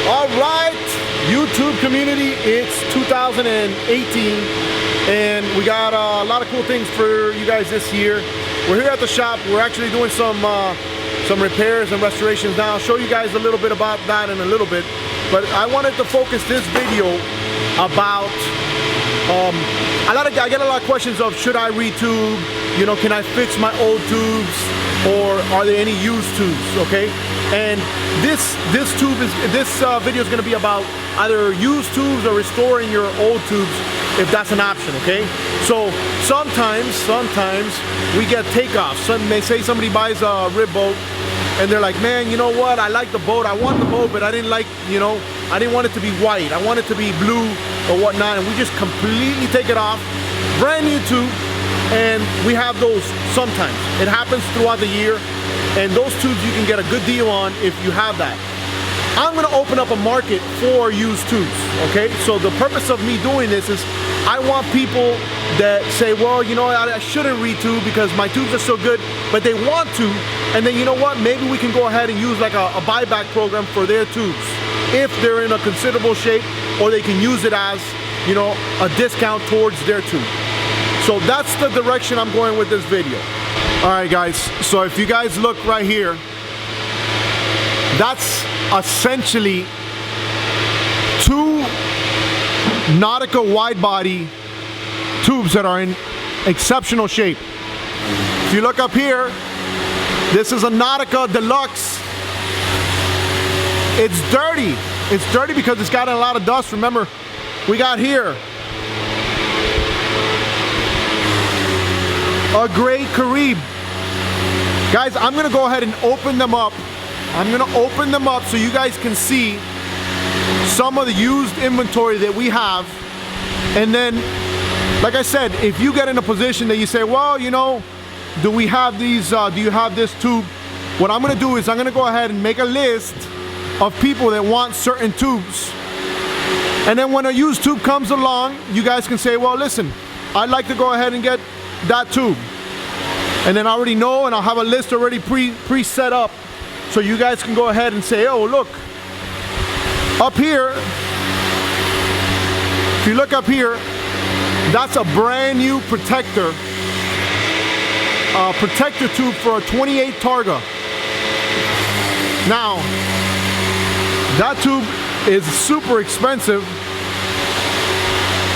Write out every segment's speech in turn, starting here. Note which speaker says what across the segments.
Speaker 1: All right, YouTube community, it's 2018 and we got a lot of cool things for you guys this year. We're here at the shop. We're actually doing some repairs and restorations now. I'll show you guys a little bit about that in a little bit, but I wanted to focus this video about I get a lot of questions of, should I retube? You know, can I fix my old tubes, or are there any used tubes? Okay, and this video is going to be about either used tubes or restoring your old tubes, if that's an option. Okay, so sometimes we get takeoffs. They say somebody buys a rib boat and they're like, man, you know what, I like the boat, I want the boat, but I didn't like, you know, I didn't want it to be white, I want it to be blue or whatnot, and we just completely take it off, brand new tube. And we have those sometimes. It happens throughout the year, and those tubes you can get a good deal on if you have that. I'm gonna open up a market for used tubes, okay? So the purpose of me doing this is I want people that say, well, you know, I shouldn't retube because my tubes are so good, but they want to, and then you know what, maybe we can go ahead and use like a buyback program for their tubes if they're in a considerable shape, or they can use it as, you know, a discount towards their tube. So that's the direction I'm going with this video. All right, guys, so if you guys look right here, that's essentially two Nautica Widebody tubes that are in exceptional shape. If you look up here, this is a Nautica Deluxe. It's dirty. It's dirty because it's got a lot of dust. Remember, we got here a gray creme. Guys, I'm gonna go ahead and open them up. I'm gonna open them up so you guys can see some of the used inventory that we have. And then, like I said, if you get in a position that you say, well, you know, do we have these, do you have this tube? What I'm gonna do is I'm gonna go ahead and make a list of people that want certain tubes. And then when a used tube comes along, you guys can say, well, listen, I'd like to go ahead and get that tube. And then I already know, and I'll have a list already pre-set up, so you guys can go ahead and say, oh, look, up here, if you look up here, that's a brand new Protector tube for a 28 Targa. Now, that tube is super expensive.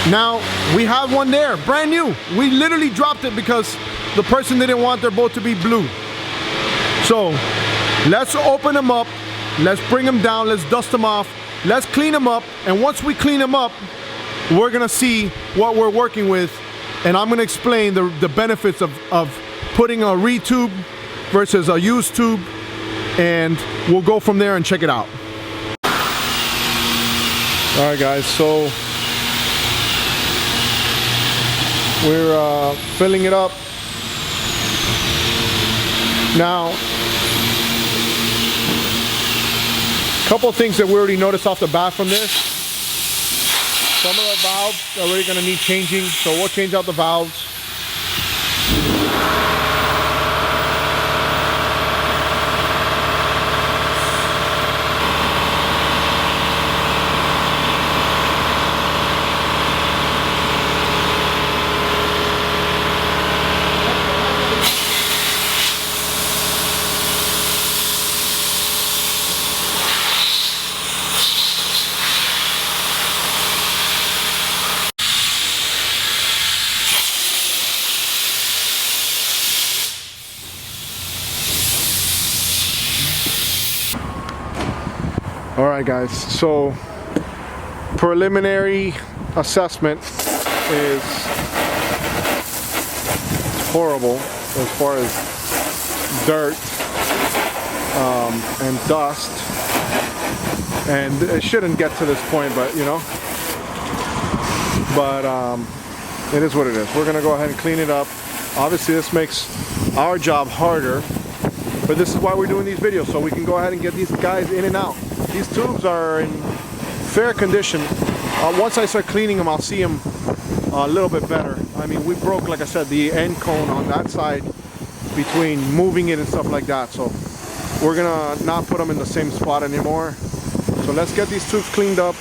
Speaker 1: Now, we have one there, brand new. We literally dropped it because the person didn't want their boat to be blue. So, let's open them up, let's bring them down, let's dust them off, let's clean them up, and once we clean them up, we're gonna see what we're working with, and I'm gonna explain the benefits of putting a retube versus a used tube, and we'll go from there and check it out. All right, guys, so we're filling it up. Now, a couple of things that we already noticed off the bat from this. Some of the valves are already going to need changing, so we'll change out the valves. All right, guys, so preliminary assessment is horrible as far as dirt and dust, and it shouldn't get to this point, but you know, but it is what it is. We're gonna go ahead and clean it up. Obviously this makes our job harder, but this is why we're doing these videos, so we can go ahead and get these guys in and out. These tubes are in fair condition. Once I start cleaning them, I'll see them a little bit better. I mean, we broke, like I said, the end cone on that side between moving it and stuff like that. So we're gonna not put them in the same spot anymore. So let's get these tubes cleaned up.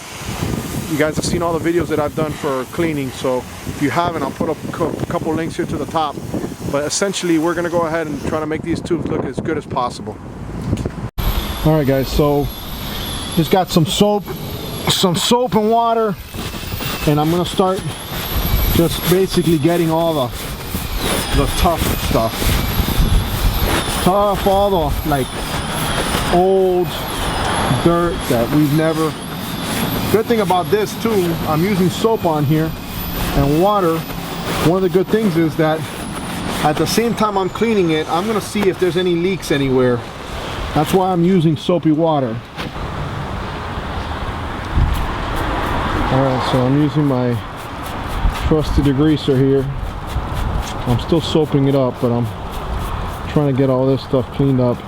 Speaker 1: You guys have seen all the videos that I've done for cleaning, so if you haven't, I'll put up a couple links here to the top. But essentially, we're gonna go ahead and try to make these tubes look as good as possible. All right, guys, so just got some soap and water, and I'm gonna start just basically getting all the tough stuff. All the like old dirt that we've never. Good thing about this too, I'm using soap on here and water. One of the good things is that at the same time I'm cleaning it, I'm gonna see if there's any leaks anywhere. That's why I'm using soapy water. Alright, so I'm using my trusty degreaser here. I'm still soaping it up, but I'm trying to get all this stuff cleaned up.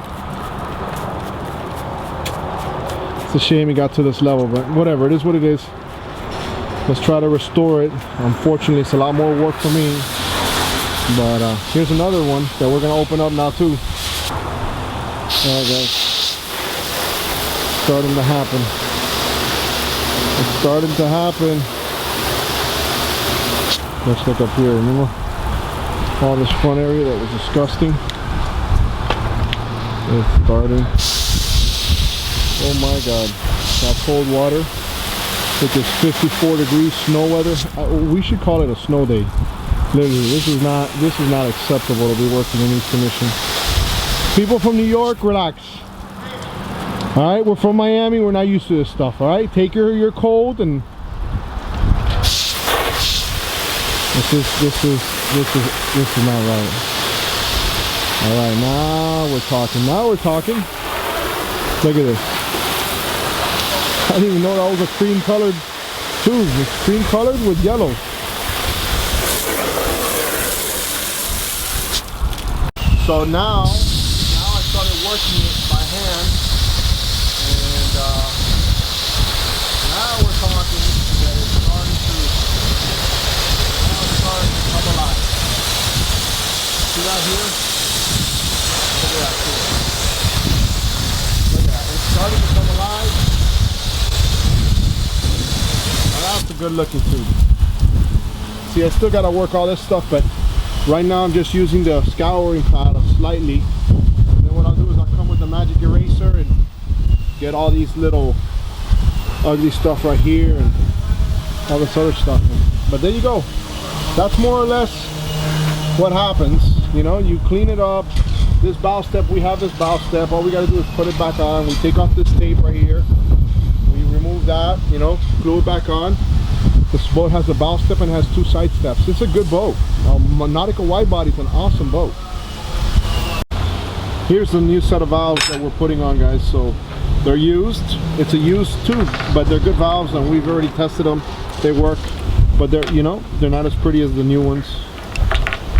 Speaker 1: It's a shame it got to this level, but whatever, it is what it is. Let's try to restore it. Unfortunately, it's a lot more work for me. But here's another one that we're gonna open up now too. Alright guys, starting to happen. It's starting to happen. Let's look up here. Remember all this front area that was disgusting? It's starting. Oh my God, that cold water. With this 54 degrees snow weather, we should call it a snow day. Literally, this is not acceptable to be working in these conditions. People from New York, relax. All right, we're from Miami. We're not used to this stuff. All right, take your cold and this is not right. All right, now we're talking. Now we're talking. Look at this. I didn't even know that was a cream colored tube. It's cream colored with yellow. So now I started working it by hand, and now we're talking that it's starting to come alive. See that here? Look at that too. Look at that. It's starting to come alive. That's a good looking tube. See, I still got to work all this stuff, but right now I'm just using the scouring pad slightly. And then what I'll do is I'll come with the magic eraser and get all these little ugly stuff right here and all this other stuff. But there you go. That's more or less what happens. You know, you clean it up. This bow step, we have this bow step. All we got to do is put it back on. We take off this tape right here. Remove that, you know, glue it back on. This boat has a bow step and has 2 side steps. It's a good boat. Nautica Widebody is an awesome boat. Here's the new set of valves that we're putting on, guys. So they're used. It's a used tube, but they're good valves, and we've already tested them. They work, but they're, you know, they're not as pretty as the new ones.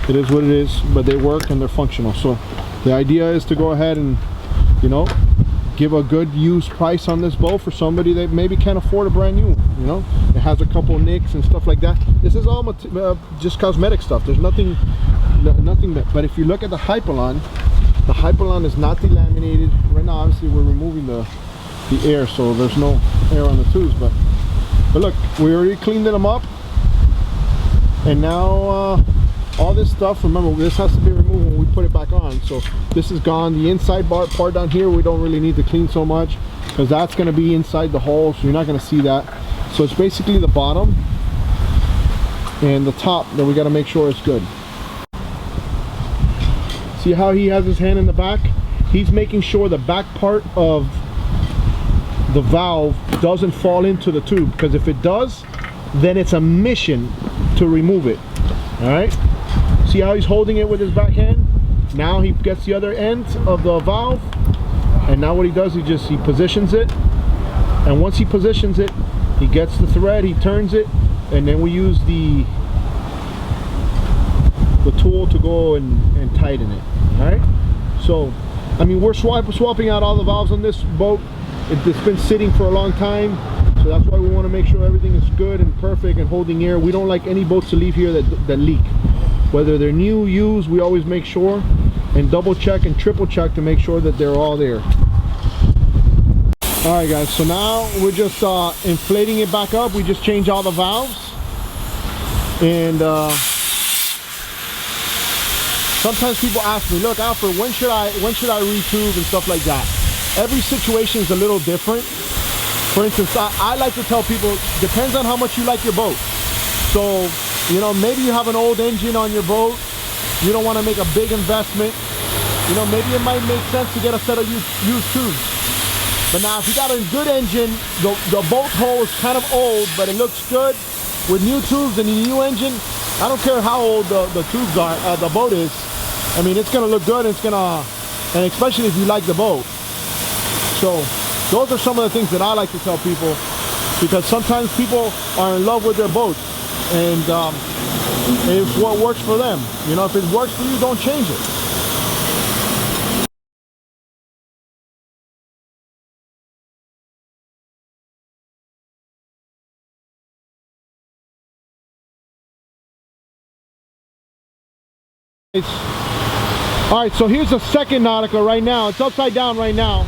Speaker 1: It is what it is, but they work and they're functional. So the idea is to go ahead and, you know, give a good used price on this boat for somebody that maybe can't afford a brand new one. You know, it has a couple of nicks and stuff like that. This is all just cosmetic stuff. There's nothing that, but if you look at the Hypalon is not delaminated. Right now, obviously, we're removing the air, so there's no air on the tubes, but look, we already cleaned them up, and now all this stuff, remember, this has to be removed when we put it back on. So this is gone. The inside part down here, we don't really need to clean so much, because that's going to be inside the hole, so you're not going to see that. So it's basically the bottom and the top that we got to make sure is good. See how he has his hand in the back? He's making sure the back part of the valve doesn't fall into the tube, because if it does, then it's a mission to remove it. All right, see how he's holding it with his back hand? Now he gets the other end of the valve, and now what he does, he positions it, and once he positions it, he gets the thread, he turns it, and then we use the tool to go and tighten it. All right, so I mean, we're swapping out all the valves on this boat. It's been sitting for a long time, so that's why we want to make sure everything is good and perfect and holding air. We don't like any boats to leave here that leak. Whether they're new, used, we always make sure and double check and triple check to make sure that they're all there. All right, guys, so now we're just inflating it back up. We just changed all the valves. And sometimes people ask me, look, Alfred, when should I retube and stuff like that? Every situation is a little different. For instance, I like to tell people, depends on how much you like your boat. So, you know, maybe you have an old engine on your boat. You don't want to make a big investment. You know, maybe it might make sense to get a set of used tubes. But now, if you got a good engine, the bolt hole is kind of old, but it looks good with new tubes and a new engine. I don't care how old the tubes are, the boat is. I mean, it's gonna look good. And especially if you like the boat. So, those are some of the things that I like to tell people, because sometimes people are in love with their boats, and it's what works for them. You know, if it works for you, don't change it. All right, so here's the second Nautica right now. It's upside down right now,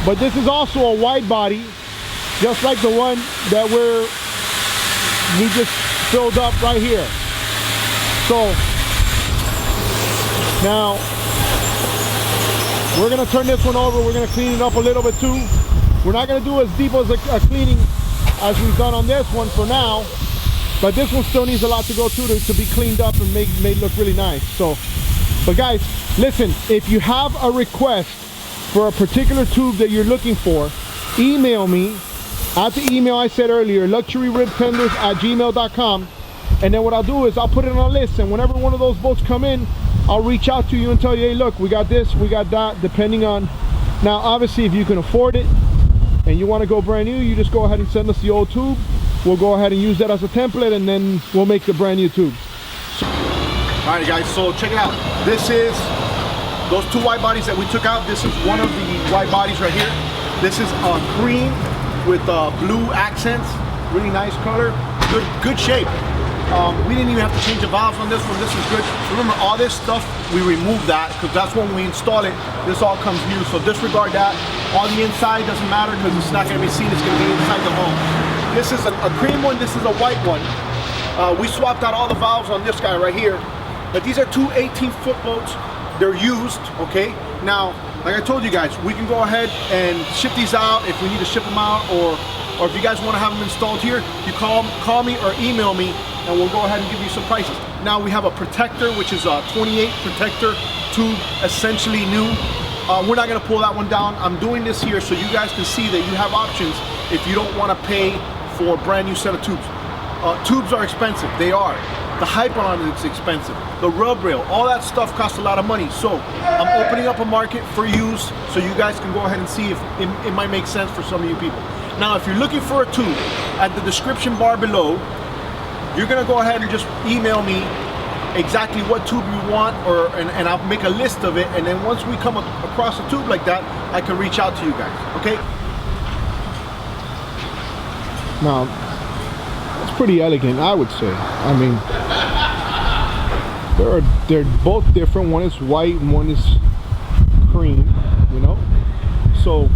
Speaker 1: but this is also a wide body, just like the one that we just filled up right here. So now we're gonna turn this one over. We're gonna clean it up a little bit too. We're not gonna do as deep as a cleaning as we've done on this one for now, but this one still needs a lot to go through to be cleaned up and made look really nice. So, but guys, listen, if you have a request for a particular tube that you're looking for, email me at the email I said earlier, luxuryribtenders@gmail.com, and then what I'll do is I'll put it on a list, and whenever one of those boats come in, I'll reach out to you and tell you, hey, look, we got this, we got that, depending on. Now, obviously, if you can afford it and you want to go brand new, you just go ahead and send us the old tube. We'll go ahead and use that as a template, and then we'll make the brand new tubes. All right, guys, so check it out. This is those two wide bodies that we took out. This is one of the wide bodies right here. This is cream with blue accents, really nice color, good shape. We didn't even have to change the valves on this one. This is good. Remember, all this stuff, we removed that because that's when we install it. This all comes new, so disregard that. All the inside doesn't matter because it's not going to be seen. It's going to be inside the hull. This is a cream one. This is a white one. We swapped out all the valves on this guy right here. But these are two 18-foot boats. They're used, okay? Now, like I told you guys, we can go ahead and ship these out if we need to ship them out, or if you guys want to have them installed here, you call me or email me, and we'll go ahead and give you some prices. Now we have a Protector, which is a 28 Protector tube, essentially new. We're not gonna pull that one down. I'm doing this here so you guys can see that you have options if you don't want to pay for a brand new set of tubes. Tubes are expensive, they are. The Hypalon is expensive. The rubrail, all that stuff costs a lot of money. So I'm opening up a market for use so you guys can go ahead and see if it might make sense for some of you people. Now, if you're looking for a tube, at the description bar below, you're gonna go ahead and just email me exactly what tube you want, and I'll make a list of it, and then once we come across a tube like that, I can reach out to you guys, okay? Now, it's pretty elegant, I would say. I mean, they're both different. One is white and one is cream, you know? So,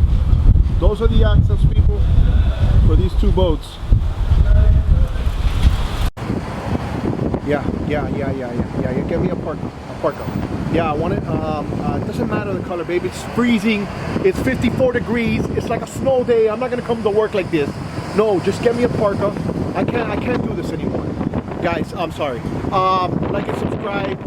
Speaker 1: those are the accents, people, for these two boats. Yeah, give me a parka. Yeah, I want it. It doesn't matter the color, baby. It's freezing. It's 54 degrees. It's like a snow day. I'm not gonna come to work like this. No, just get me a parka. I can't do this anymore. Guys, I'm sorry. Like and subscribe.